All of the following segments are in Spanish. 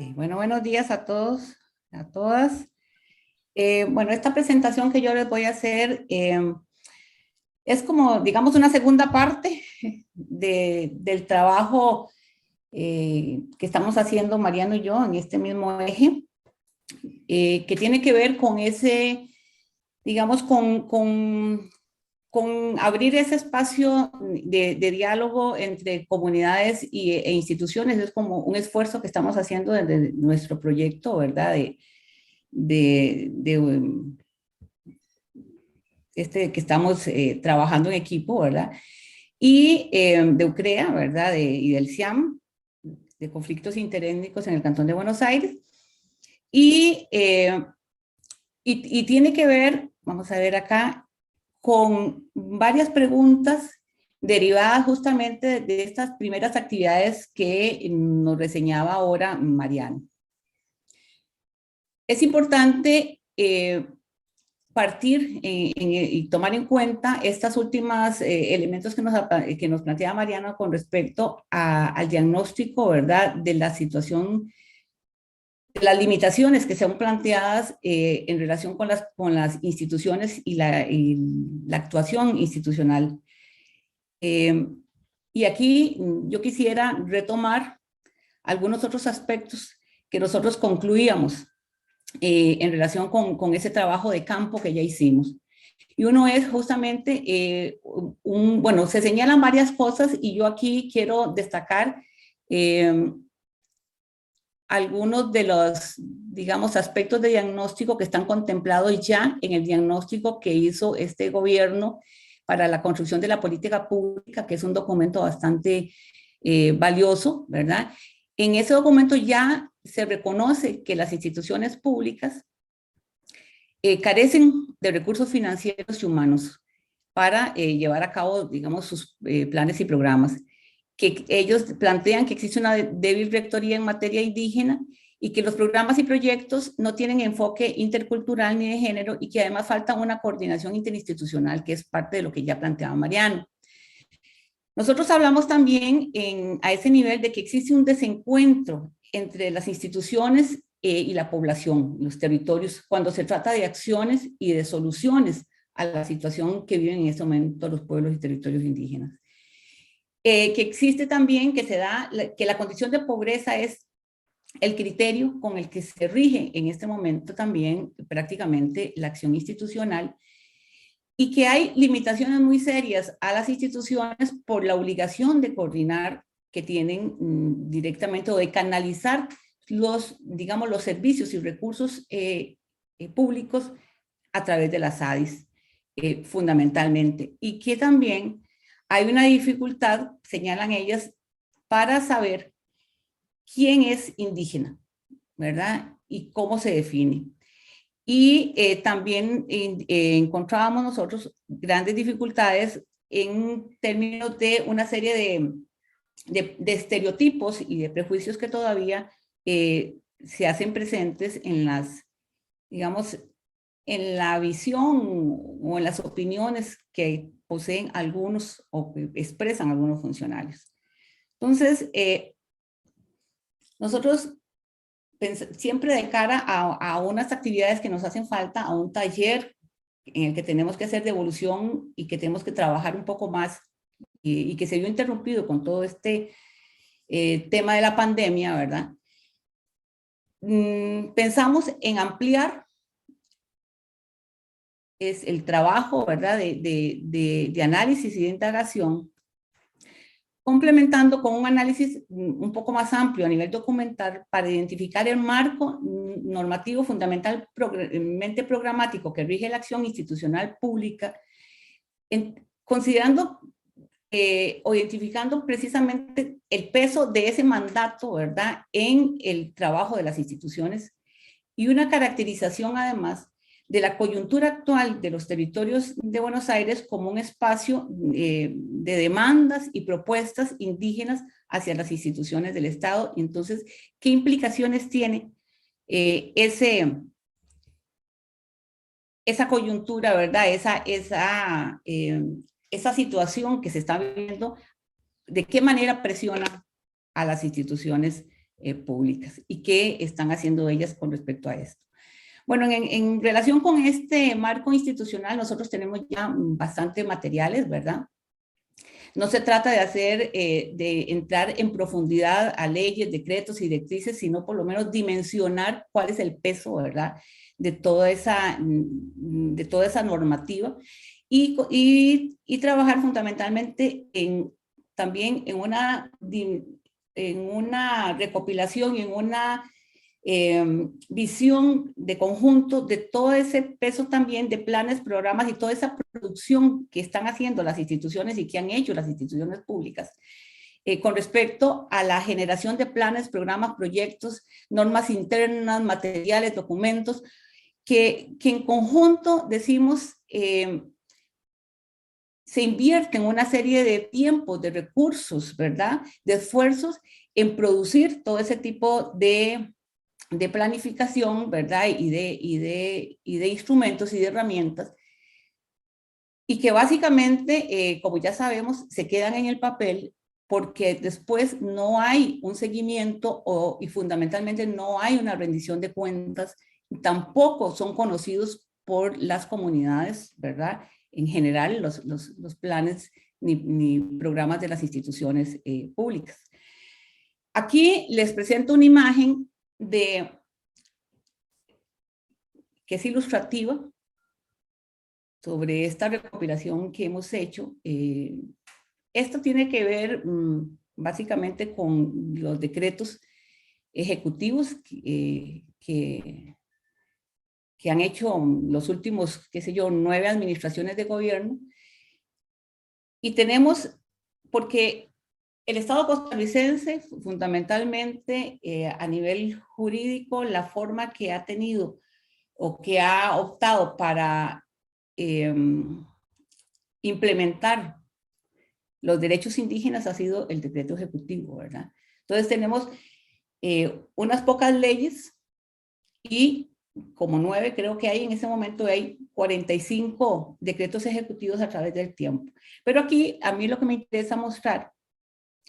Ok, bueno, buenos días a todos, a todas. Bueno, esta presentación que yo les voy a hacer es como, digamos, una segunda parte del trabajo que estamos haciendo Mariano y yo en este mismo eje, que tiene que ver con ese, digamos, con abrir ese espacio de diálogo entre comunidades e instituciones. Es como un esfuerzo que estamos haciendo desde nuestro proyecto, ¿verdad? De que estamos trabajando en equipo, ¿verdad? Y de UCREA, ¿verdad? Y del CIAM, de conflictos interétnicos en el Cantón de Buenos Aires. Y tiene que ver, vamos a ver acá, con varias preguntas derivadas justamente de estas primeras actividades que nos reseñaba ahora Mariano. Es importante partir y tomar en cuenta estas últimas elementos que nos plantea Mariano con respecto al diagnóstico, ¿verdad?, de la situación, de las limitaciones que sean planteadas en relación con las instituciones y la actuación institucional. Y aquí yo quisiera retomar algunos otros aspectos que nosotros concluíamos en relación con ese trabajo de campo que ya hicimos. Y uno es justamente, bueno, se señalan varias cosas y yo aquí quiero destacar algunos de los, digamos, aspectos de diagnóstico que están contemplados ya en el diagnóstico que hizo este gobierno para la construcción de la política pública, que es un documento bastante valioso, ¿verdad? En ese documento ya se reconoce que las instituciones públicas carecen de recursos financieros y humanos para llevar a cabo, digamos, sus planes y programas, que ellos plantean que existe una débil rectoría en materia indígena y que los programas y proyectos no tienen enfoque intercultural ni de género y que además falta una coordinación interinstitucional, que es parte de lo que ya planteaba Mariano. Nosotros hablamos también a ese nivel de que existe un desencuentro entre las instituciones y la población, los territorios, cuando se trata de acciones y de soluciones a la situación que viven en este momento los pueblos y territorios indígenas. Que existe también, que la condición de pobreza es el criterio con el que se rige en este momento también prácticamente la acción institucional, y que hay limitaciones muy serias a las instituciones por la obligación de coordinar que tienen directamente o de canalizar digamos, los servicios y recursos públicos a través de las ADIs, fundamentalmente. Y que también hay una dificultad, señalan ellas, para saber quién es indígena, ¿verdad? Y cómo se define. Y también encontrábamos nosotros grandes dificultades en términos de una serie de estereotipos y de prejuicios que todavía se hacen presentes en las, digamos, en la visión o en las opiniones que poseen algunos o que expresan algunos funcionarios. Entonces, nosotros siempre de cara a unas actividades que nos hacen falta, a un taller en el que tenemos que hacer devolución y que tenemos que trabajar un poco más y que se vio interrumpido con todo este tema de la pandemia, ¿verdad? Pensamos en ampliar el trabajo, ¿verdad? De análisis y de indagación, complementando con un análisis un poco más amplio a nivel documental para identificar el marco normativo fundamentalmente programático que rige la acción institucional pública, considerando o identificando precisamente el peso de ese mandato, ¿verdad?, en el trabajo de las instituciones, y una caracterización además de la coyuntura actual de los territorios de Buenos Aires como un espacio de demandas y propuestas indígenas hacia las instituciones del Estado. Y entonces, ¿qué implicaciones tiene esa coyuntura, ¿verdad? Esa situación que se está viviendo, ¿de qué manera presiona a las instituciones públicas y qué están haciendo ellas con respecto a esto. Bueno, en relación con este marco institucional, nosotros tenemos ya bastante materiales, ¿verdad? No se trata de entrar en profundidad a leyes, decretos y directrices, sino por lo menos dimensionar cuál es el peso, ¿verdad?, de toda esa normativa y trabajar fundamentalmente también en una recopilación y en una visión de conjunto de todo ese peso también de planes, programas y toda esa producción que están haciendo las instituciones y que han hecho las instituciones públicas con respecto a la generación de planes, programas, proyectos, normas internas, materiales, documentos, que en conjunto decimos se invierte en una serie de tiempos, de recursos, ¿verdad?, de esfuerzos en producir todo ese tipo de planificación, ¿verdad?, y de instrumentos y de herramientas, y que básicamente, como ya sabemos, se quedan en el papel porque después no hay un seguimiento y fundamentalmente no hay una rendición de cuentas, tampoco son conocidos por las comunidades, ¿verdad?, en general los planes ni programas de las instituciones públicas. Aquí les presento una imagen que es ilustrativa sobre esta recopilación que hemos hecho. Esto tiene que ver básicamente con los decretos ejecutivos que han hecho los últimos, qué sé yo, 9 administraciones de gobierno. Y tenemos, porque el Estado costarricense, fundamentalmente a nivel jurídico, la forma que ha tenido o que ha optado para implementar los derechos indígenas ha sido el decreto ejecutivo, ¿verdad? Entonces tenemos unas pocas leyes y como 9 creo que hay en ese momento, hay 45 decretos ejecutivos a través del tiempo. Pero aquí a mí lo que me interesa mostrar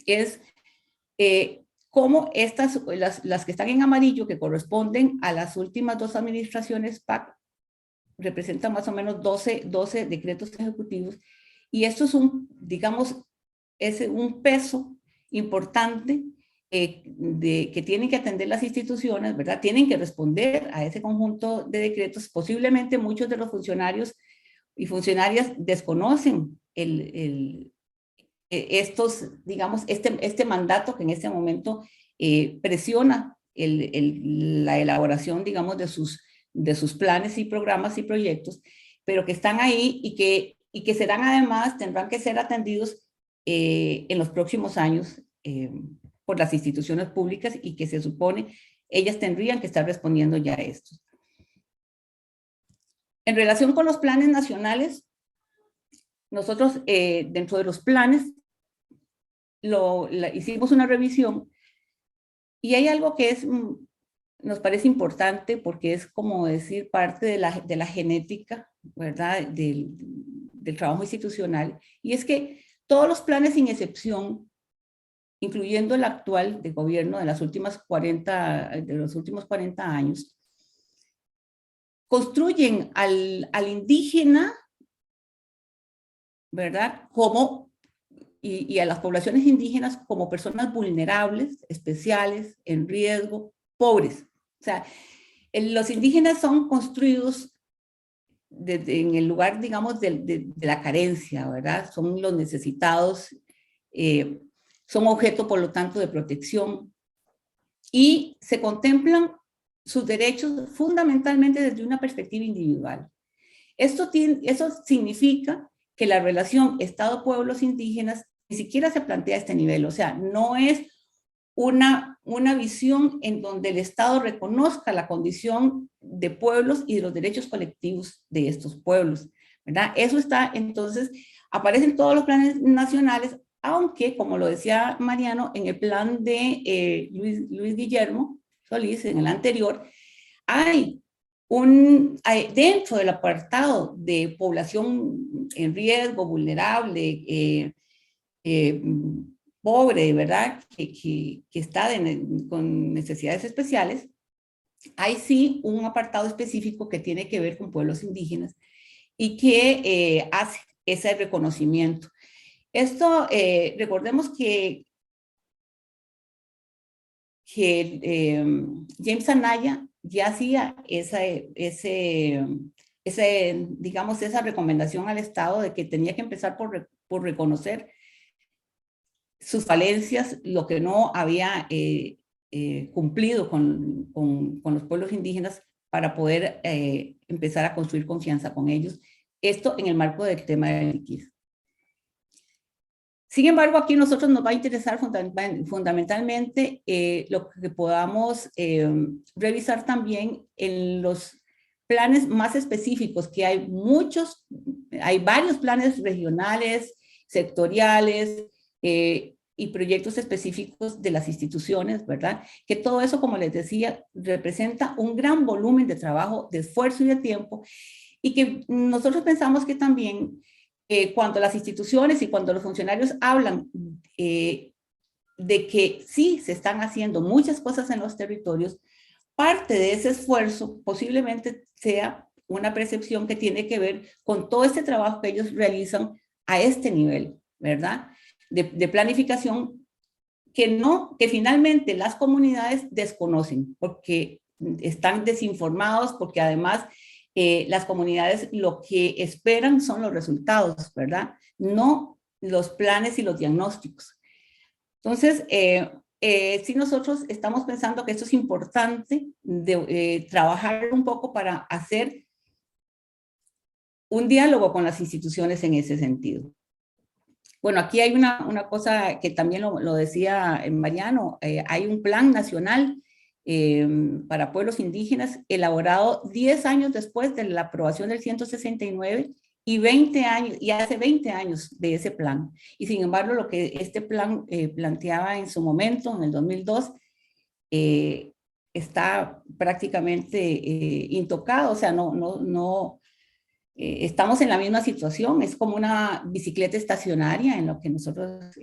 es cómo las que están en amarillo, que corresponden a las últimas 2 administraciones PAC, representan más o menos 12 decretos ejecutivos, y esto es digamos, es un peso importante que tienen que atender las instituciones, ¿verdad? Tienen que responder a ese conjunto de decretos. Posiblemente muchos de los funcionarios y funcionarias desconocen digamos, este mandato que en este momento presiona la elaboración, digamos, de sus planes y programas y proyectos, pero que están ahí y que serán además, tendrán que ser atendidos en los próximos años por las instituciones públicas y que se supone ellas tendrían que estar respondiendo ya a esto. En relación con los planes nacionales, nosotros dentro de los planes hicimos una revisión y hay algo que nos parece importante porque es como decir parte de la genética, ¿verdad?, del trabajo institucional, y es que todos los planes sin excepción, incluyendo el actual de gobierno de los últimos 40 años, construyen al indígena, ¿verdad?, y a las poblaciones indígenas como personas vulnerables, especiales, en riesgo, pobres. O sea, los indígenas son construidos en el lugar, digamos, de la carencia, ¿verdad? Son los necesitados, son objeto, por lo tanto, de protección, y se contemplan sus derechos fundamentalmente desde una perspectiva individual. Eso significa que la relación Estado-pueblos indígenas ni siquiera se plantea a este nivel, o sea, no es una visión en donde el Estado reconozca la condición de pueblos y de los derechos colectivos de estos pueblos, ¿verdad? Eso está, entonces, aparece en todos los planes nacionales, aunque, como lo decía Mariano, en el plan de Luis Guillermo Solís, en el anterior, hay dentro del apartado de población en riesgo, vulnerable, pobre, ¿verdad? Que está con necesidades especiales, hay sí un apartado específico que tiene que ver con pueblos indígenas y que hace ese reconocimiento. Esto, recordemos que James Anaya ya hacía digamos, esa recomendación al Estado de que tenía que empezar por reconocer sus falencias, lo que no había cumplido con los pueblos indígenas para poder empezar a construir confianza con ellos. Esto en el marco del tema de la liquidez. Sin embargo, aquí a nosotros nos va a interesar fundamentalmente lo que podamos revisar también en los planes más específicos, que hay varios planes regionales, sectoriales y proyectos específicos de las instituciones, ¿verdad? Que todo eso, como les decía, representa un gran volumen de trabajo, de esfuerzo y de tiempo, y que nosotros pensamos que también cuando las instituciones y cuando los funcionarios hablan de que sí se están haciendo muchas cosas en los territorios, parte de ese esfuerzo posiblemente sea una percepción que tiene que ver con todo este trabajo que ellos realizan a este nivel, ¿verdad? De planificación que finalmente las comunidades desconocen porque están desinformados, porque además las comunidades lo que esperan son los resultados, ¿verdad? No los planes y los diagnósticos. Entonces, sí nosotros estamos pensando que esto es importante, trabajar un poco para hacer un diálogo con las instituciones en ese sentido. Bueno, aquí hay una cosa que también lo decía Mariano, hay un plan nacional para pueblos indígenas elaborado 10 años después de la aprobación del 169 y 20 años, y hace 20 años de ese plan. Y sin embargo, lo que este plan planteaba en su momento, en el 2002, está prácticamente intocado, o sea, no estamos en la misma situación, es como una bicicleta estacionaria en lo que nosotros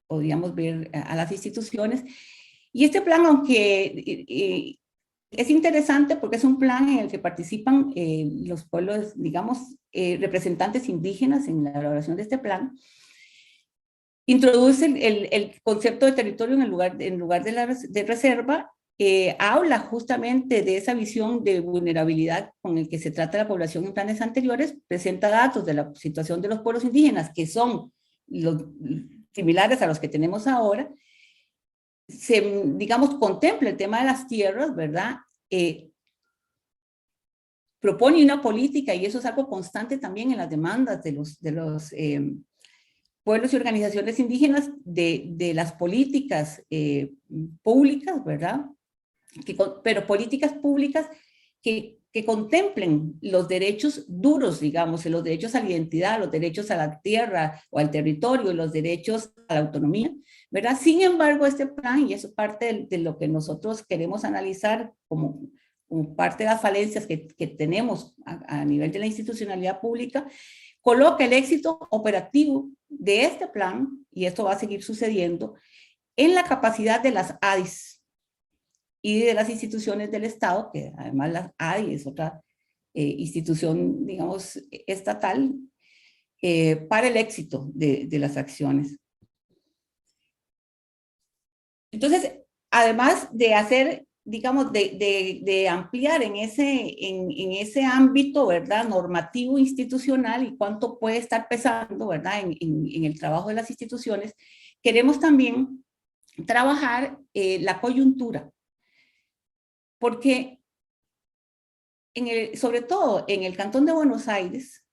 podríamos ver a las instituciones. Y este plan, aunque es interesante porque es un plan en el que participan los pueblos, digamos, representantes indígenas en la elaboración de este plan, introduce el concepto de territorio en lugar de reserva, habla justamente de esa visión de vulnerabilidad con el que se trata la población en planes anteriores, presenta datos de la situación de los pueblos indígenas que son similares a los que tenemos ahora, digamos, contempla el tema de las tierras, ¿verdad? Propone una política, y eso es algo constante también en las demandas de los pueblos y organizaciones indígenas, de las políticas públicas, ¿verdad? Pero políticas públicas que contemplen los derechos duros, digamos, los derechos a la identidad, los derechos a la tierra o al territorio, los derechos a la autonomía, ¿verdad? Sin embargo, este plan, y eso es parte de lo que nosotros queremos analizar como parte de las falencias que tenemos a nivel de la institucionalidad pública, coloca el éxito operativo de este plan, y esto va a seguir sucediendo, en la capacidad de las ADIs y de las instituciones del Estado, que además la ADI es otra institución, digamos, estatal, para el éxito de las acciones. Entonces, además de hacer, digamos, de ampliar en ese ámbito, ¿verdad?, normativo institucional y cuánto puede estar pesando, ¿verdad?, en el trabajo de las instituciones, queremos también trabajar la coyuntura, porque sobre todo en el Cantón de Buenos Aires,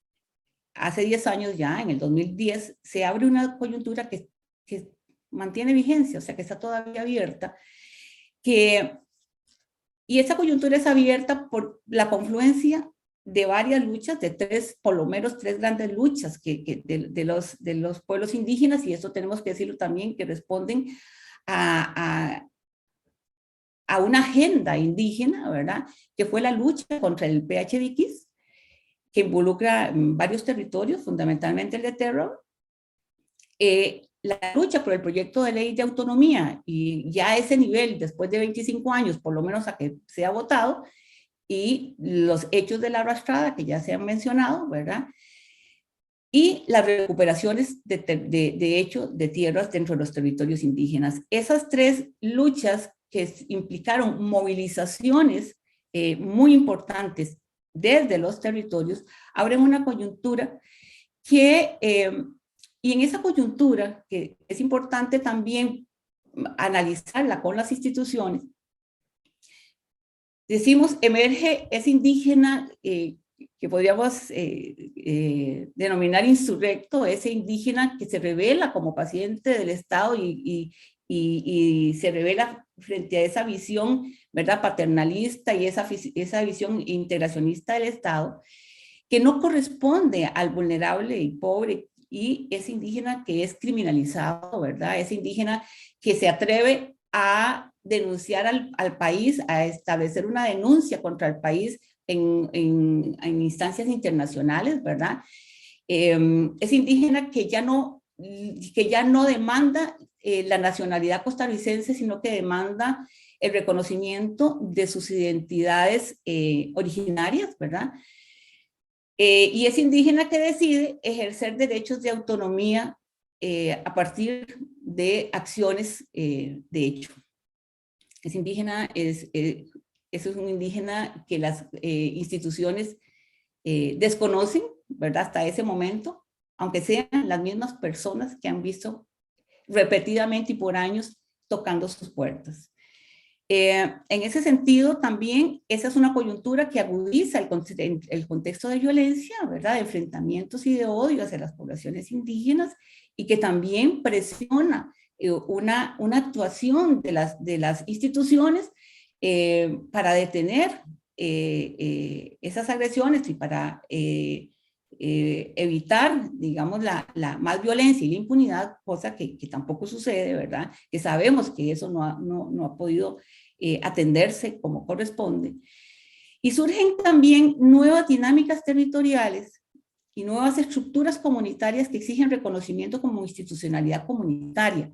hace 10 años ya, en el 2010, se abre una coyuntura que mantiene vigencia, o sea, que está todavía abierta, y esa coyuntura es abierta por la confluencia de varias luchas, por lo menos tres grandes luchas de los pueblos indígenas, y esto tenemos que decirlo también, que responden a una agenda indígena, ¿verdad? Que fue la lucha contra el PHDX, que involucra varios territorios, fundamentalmente el de Terror, la lucha por el proyecto de ley de autonomía, y ya a ese nivel, después de 25 años, por lo menos a que sea votado, y los hechos de la arrastrada que ya se han mencionado, ¿verdad? Y las recuperaciones de hecho de tierras dentro de los territorios indígenas. Esas tres luchas que implicaron movilizaciones muy importantes desde los territorios, abren una coyuntura que, y en esa coyuntura, que es importante también analizarla con las instituciones, decimos, emerge ese indígena que podríamos denominar insurrecto, ese indígena que se revela como paciente del Estado y se revela frente a esa visión, ¿verdad?, paternalista y esa visión integracionista del Estado, que no corresponde al vulnerable y pobre, y ese indígena que es criminalizado, ¿verdad?, ese indígena que se atreve a denunciar al país, a establecer una denuncia contra el país en instancias internacionales, ¿verdad? Es indígena que ya no demanda la nacionalidad costarricense, sino que demanda el reconocimiento de sus identidades originarias, ¿verdad? Y es indígena que decide ejercer derechos de autonomía a partir de acciones de hecho. Es indígena, eso es un indígena que las instituciones desconocen, ¿verdad? Hasta ese momento, aunque sean las mismas personas que han visto repetidamente y por años tocando sus puertas. En ese sentido, también esa es una coyuntura que agudiza el contexto de violencia, ¿verdad? De enfrentamientos y de odio hacia las poblaciones indígenas, y que también presiona una actuación de las instituciones para detener esas agresiones y para evitar, digamos, la más violencia y la impunidad, cosa que tampoco sucede, ¿verdad? Que sabemos que eso no ha podido atenderse como corresponde. Y surgen también nuevas dinámicas territoriales y nuevas estructuras comunitarias que exigen reconocimiento como institucionalidad comunitaria,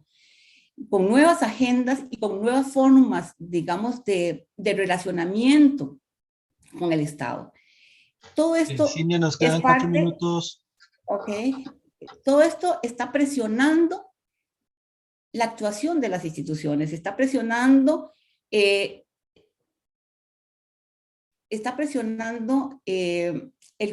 con nuevas agendas y con nuevas formas, digamos, de relacionamiento con el Estado. Todo esto Cindy, nos es quedan 4 parte, minutos. ok, todo esto está presionando la actuación de las instituciones, está presionando el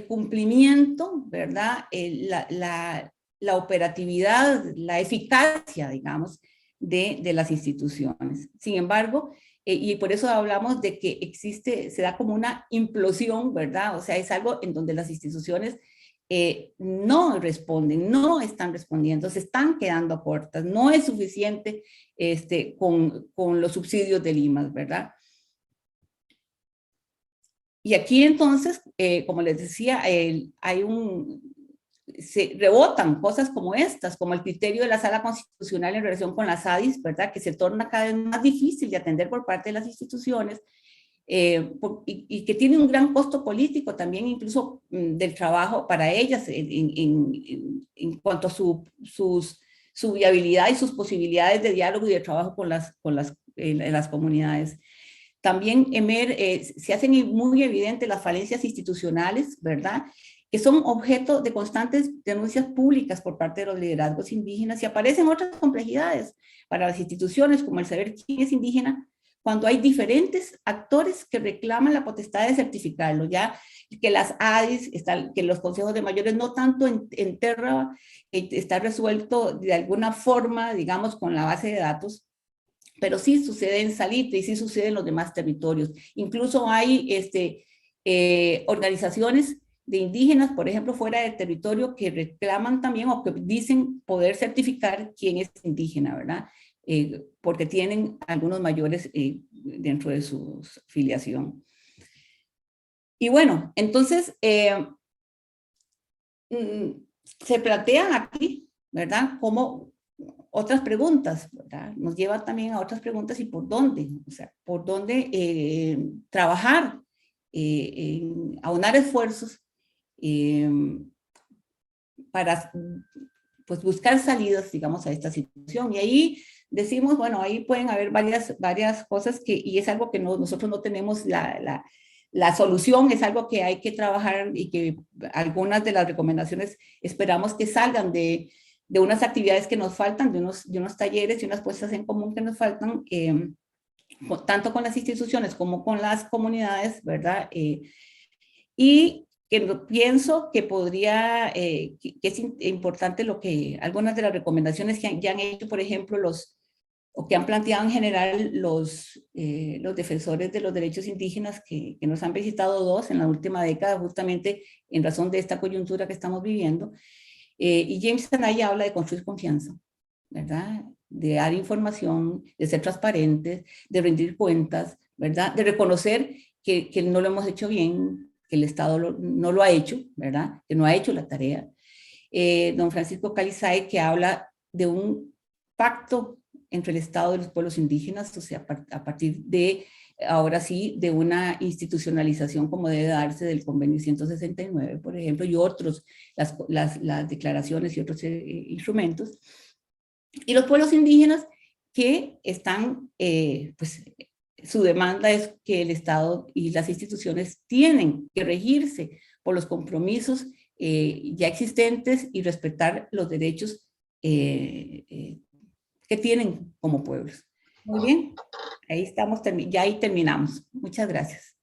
cumplimiento, ¿verdad? La operatividad, la eficacia, digamos, de las instituciones. Sin embargo, y por eso hablamos de que se da como una implosión, ¿verdad? O sea, es algo en donde las instituciones no responden, no están respondiendo, se están quedando cortas, no es suficiente con los subsidios del IMAS, ¿verdad? Y aquí entonces, como les decía, se rebotan cosas como estas, como el criterio de la Sala Constitucional en relación con las ADIs, ¿verdad? Que se torna cada vez más difícil de atender por parte de las instituciones y que tiene un gran costo político también, incluso del trabajo para ellas en cuanto a su viabilidad y sus posibilidades de diálogo y de trabajo con las comunidades. También, se hacen muy evidentes las falencias institucionales, ¿verdad?, que son objeto de constantes denuncias públicas por parte de los liderazgos indígenas, y aparecen otras complejidades para las instituciones, como el saber quién es indígena, cuando hay diferentes actores que reclaman la potestad de certificarlo, ya que las ADIs, que los consejos de mayores, no tanto en Terra, está resuelto de alguna forma, digamos, con la base de datos, pero sí sucede en Salitre y sí sucede en los demás territorios. Incluso hay organizaciones de indígenas, por ejemplo, fuera del territorio, que reclaman también o que dicen poder certificar quién es indígena, ¿verdad? Porque tienen algunos mayores dentro de su filiación. Y bueno, entonces, se plantean aquí, ¿verdad?, como otras preguntas, ¿verdad? Nos lleva también a otras preguntas, y por dónde, o sea, por dónde trabajar, aunar esfuerzos para pues buscar salidas, digamos, a esta situación. Y ahí decimos, bueno, ahí pueden haber varias cosas que, y es algo que nosotros no tenemos la solución, es algo que hay que trabajar y que algunas de las recomendaciones esperamos que salgan de unas actividades que nos faltan, de unos talleres y unas puestas en común que nos faltan, tanto con las instituciones como con las comunidades, ¿verdad? Y que pienso que podría, que es importante lo que, algunas de las recomendaciones que ya han hecho, por ejemplo, o que han planteado en general los defensores de los derechos indígenas que nos han visitado dos en la última década, justamente en razón de esta coyuntura que estamos viviendo. Y James Anaya habla de construir confianza, ¿verdad? De dar información, de ser transparentes, de rendir cuentas, ¿verdad? De reconocer que no lo hemos hecho bien, que el Estado no lo ha hecho, ¿verdad? Que no ha hecho la tarea. Don Francisco Calizay, que habla de un pacto entre el Estado y los pueblos indígenas, o sea, a partir de, ahora sí, de una institucionalización como debe darse del convenio 169, por ejemplo, y otros, las declaraciones y otros instrumentos. Y los pueblos indígenas que están, pues, su demanda es que el Estado y las instituciones tienen que regirse por los compromisos ya existentes y respetar los derechos que tienen como pueblos. Muy bien, ahí estamos, ya ahí terminamos. Muchas gracias.